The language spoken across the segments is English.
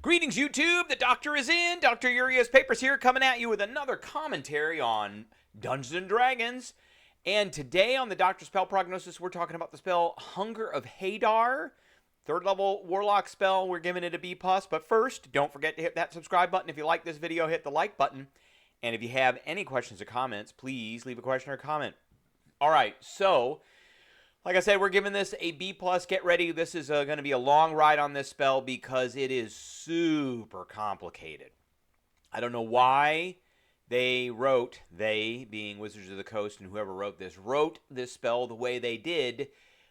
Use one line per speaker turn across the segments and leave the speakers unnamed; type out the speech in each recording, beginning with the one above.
Greetings, YouTube. The doctor is in. Dr. Uria's Papers here, coming at you with another commentary on Dungeons & Dragons. And today on the Doctor Spell Prognosis, we're talking about the spell Hunger of Hadar. Third level Warlock spell. We're giving it a B+. But first, don't forget to hit that subscribe button. If you like this video, hit the like button. And if you have any questions or comments, please leave a question or comment. All right, so like I said, we're giving this a B+. Get ready. This is going to be a long ride on this spell because it is super complicated. I don't know why they being Wizards of the Coast and whoever wrote this spell the way they did,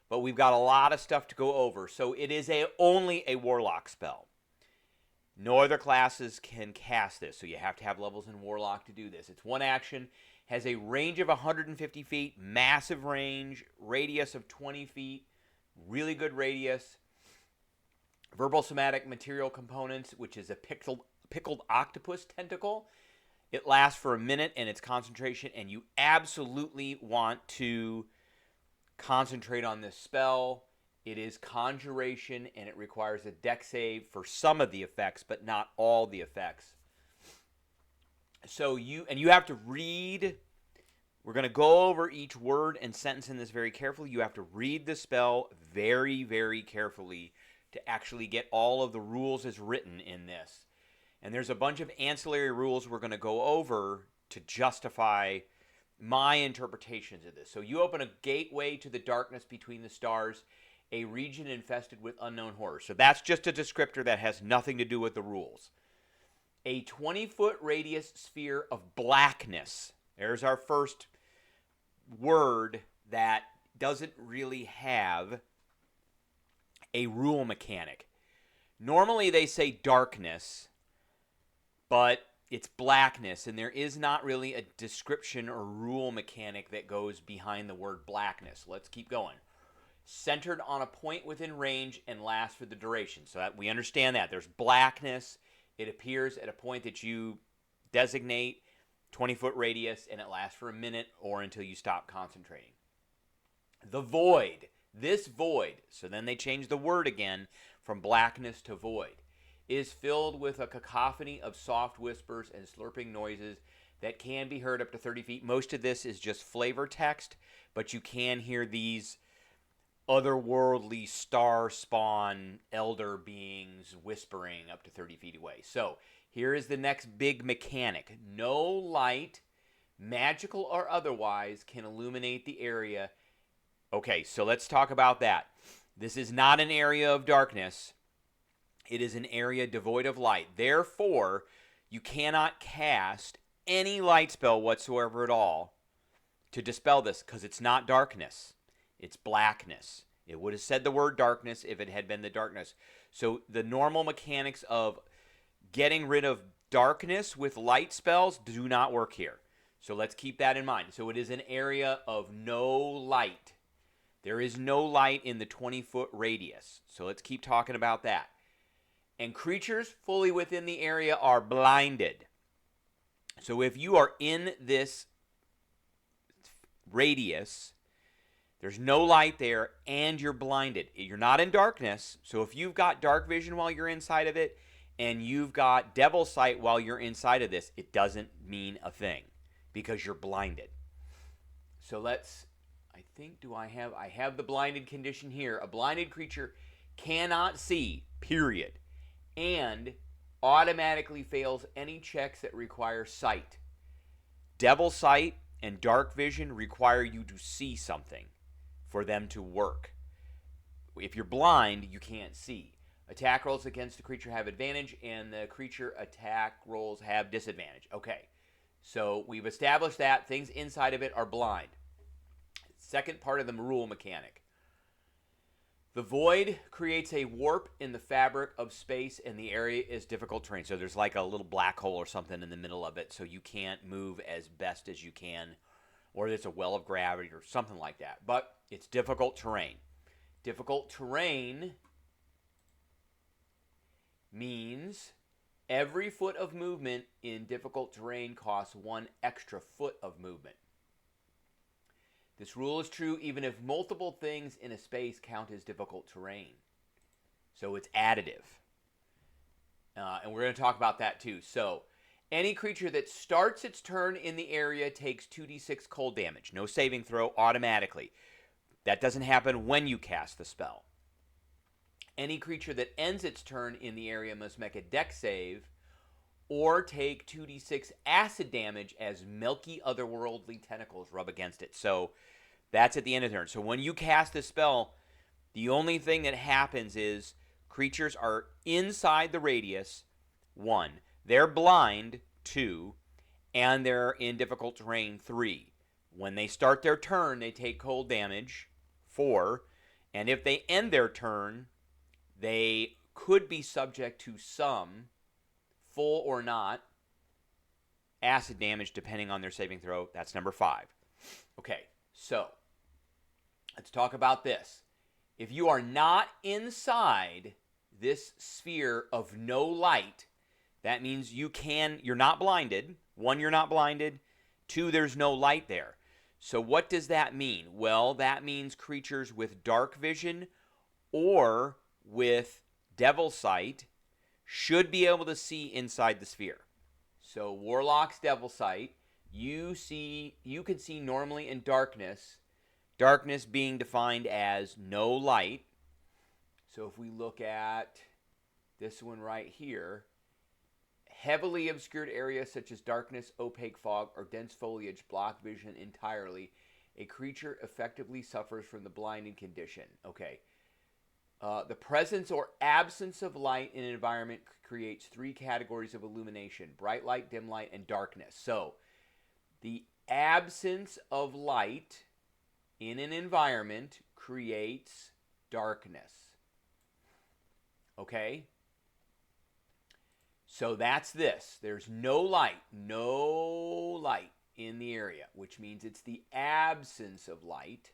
but we've got a lot of stuff to go over. So it is only a Warlock spell. No other classes can cast this, so you have to have levels in Warlock to do this. It's one action. Has a range of 150 feet, massive range, radius of 20 feet, really good radius. Verbal somatic material components, which is a pickled octopus tentacle. It lasts for a minute and its concentration, and you absolutely want to concentrate on this spell. It is conjuration, and it requires a dex save for some of the effects, but not all the effects. So you have to read. We're going to go over each word and sentence in this very carefully. You have to read the spell very, very carefully to actually get all of the rules as written in this. And there's a bunch of ancillary rules we're going to go over to justify my interpretations of this. So you open a gateway to the darkness between the stars, a region infested with unknown horrors. So that's just a descriptor that has nothing to do with the rules. A 20-foot radius sphere of blackness. There's our first word that doesn't really have a rule mechanic. Normally they say darkness, but it's blackness, and there is not really a description or rule mechanic that goes behind the word blackness. Let's keep going. Centered on a point within range and lasts for the duration. So that we understand that. There's blackness. It appears at a point that you designate, 20-foot radius, and it lasts for a minute or until you stop concentrating. The void. This void, so then they change the word again from blackness to void, is filled with a cacophony of soft whispers and slurping noises that can be heard up to 30 feet. Most of this is just flavor text, but you can hear these otherworldly star spawn elder beings whispering up to 30 feet away. So here is the next big mechanic. No light, magical or otherwise, can illuminate the area. Okay, so let's talk about that. This is not an area of darkness. It is an area devoid of light. Therefore, you cannot cast any light spell whatsoever at all to dispel this, because it's not darkness. It's blackness. It would have said the word darkness if it had been the darkness. So the normal mechanics of getting rid of darkness with light spells do not work here. So let's keep that in mind. So it is an area of no light. There is no light in the 20-foot radius. So let's keep talking about that. And creatures fully within the area are blinded. So if you are in this radius, there's no light there, and you're blinded. You're not in darkness, so if you've got dark vision while you're inside of it, and you've got devil sight while you're inside of this, it doesn't mean a thing, because you're blinded. So let's, I have the blinded condition here. A blinded creature cannot see, period, and automatically fails any checks that require sight. Devil sight and dark vision require you to see something for them to work. If you're blind, you can't see. Attack rolls against the creature have advantage, and the creature attack rolls have disadvantage. Okay, so we've established that things inside of it are blind. Second part of the rule mechanic. The void creates a warp in the fabric of space, and the area is difficult terrain. So there's like a little black hole or something in the middle of it, so you can't move as best as you can, or there's a well of gravity or something like that. But it's difficult terrain. Difficult terrain means every foot of movement in difficult terrain costs 1 extra foot of movement. This rule is true even if multiple things in a space count as difficult terrain. So it's additive. And we're going to talk about that too. So, any creature that starts its turn in the area takes 2d6 cold damage. No saving throw automatically. That doesn't happen when you cast the spell. Any creature that ends its turn in the area must make a dex save or take 2d6 acid damage as milky otherworldly tentacles rub against it. So that's at the end of the turn. So when you cast this spell, the only thing that happens is creatures are inside the radius, 1. They're blind, 2. And they're in difficult terrain, 3. When they start their turn, they take cold damage, 4. And if they end their turn, they could be subject to some, full or not, acid damage depending on their saving throw. That's number 5. Okay, so let's talk about this. If you are not inside this sphere of no light, that means you're not blinded. 1, you're not blinded. 2, there's no light there. So what does that mean? Well, that means creatures with dark vision or with devil sight should be able to see inside the sphere. So Warlock's devil sight, you can see normally in darkness. Darkness being defined as no light. So if we look at this one right here, heavily obscured areas such as darkness, opaque fog, or dense foliage block vision entirely. A creature effectively suffers from the blinding condition. Okay. The presence or absence of light in an environment creates 3 categories of illumination: bright light, dim light, and darkness. So the absence of light in an environment creates darkness. Okay? So that's this. There's no light in the area, which means it's the absence of light,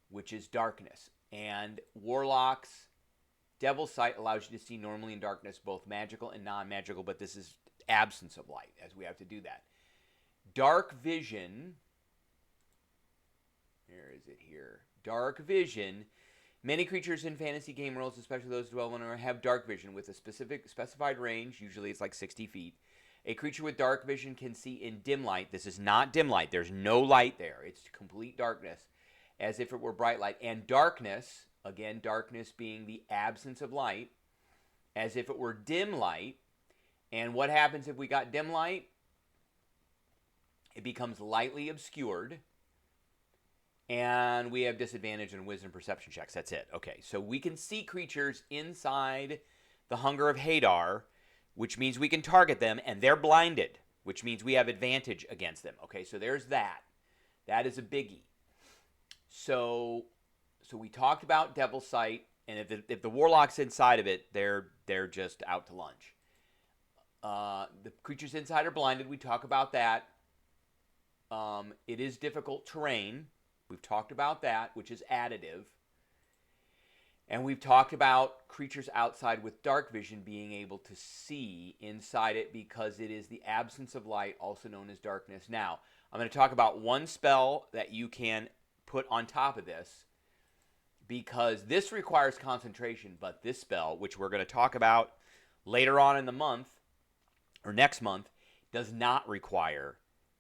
which is darkness. And Warlock's Devil Sight allows you to see normally in darkness, both magical and non-magical, but this is absence of light, as we have to do that. Dark Vision, where is it here? Dark Vision. Many creatures in fantasy game worlds, especially those who dwell in or have dark vision with a specified range. Usually it's like 60 feet. A creature with dark vision can see in dim light. This is not dim light. There's no light there. It's complete darkness, as if it were bright light. And darkness, again, darkness being the absence of light, as if it were dim light. And what happens if we got dim light? It becomes lightly obscured. And we have disadvantage in wisdom perception checks. That's it. Okay, so we can see creatures inside the Hunger of Hadar, which means we can target them, and they're blinded, which means we have advantage against them. Okay, so there's that. That is a biggie. So we talked about Devil Sight, and if the Warlock's inside of it, they're just out to lunch. The creatures inside are blinded. We talk about that. It is difficult terrain. We've talked about that, which is additive. And we've talked about creatures outside with dark vision being able to see inside it because it is the absence of light, also known as darkness. Now, I'm going to talk about one spell that you can put on top of this because this requires concentration, but this spell, which we're going to talk about later on in the month or next month, does not require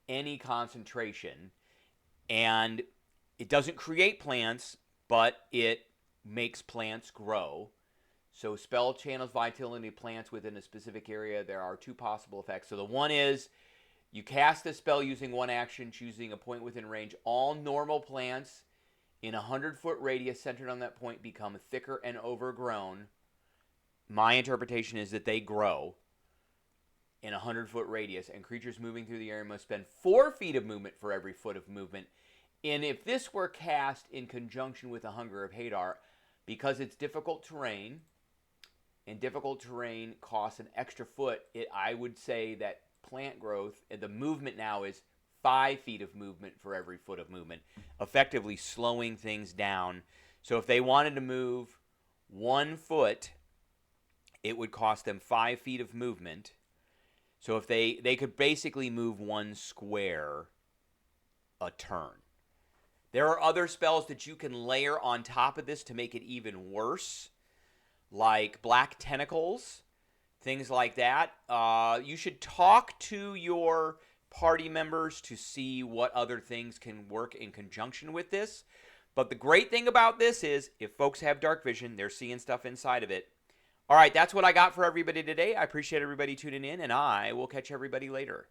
any concentration. And it doesn't create plants, but it makes plants grow. So spell channels vitality plants within a specific area. There are 2 possible effects. So the one is you cast the spell using 1 action, choosing a point within range. All normal plants in a 100-foot radius centered on that point become thicker and overgrown. My interpretation is that they grow in a 100-foot radius, and creatures moving through the area must spend 4 feet of movement for every foot of movement. And if this were cast in conjunction with the Hunger of Hadar, because it's difficult terrain, and difficult terrain costs an extra foot, I would say that plant growth, the movement now is 5 feet of movement for every foot of movement, effectively slowing things down. So if they wanted to move 1 foot, it would cost them 5 feet of movement. So if they could basically move 1 square a turn. There are other spells that you can layer on top of this to make it even worse, like Black Tentacles. things like that. You should talk to your party members to see what other things can work in conjunction with this. But the great thing about this is if folks have dark vision, they're seeing stuff inside of it. All right, that's what I got for everybody today. I appreciate everybody tuning in, and I will catch everybody later.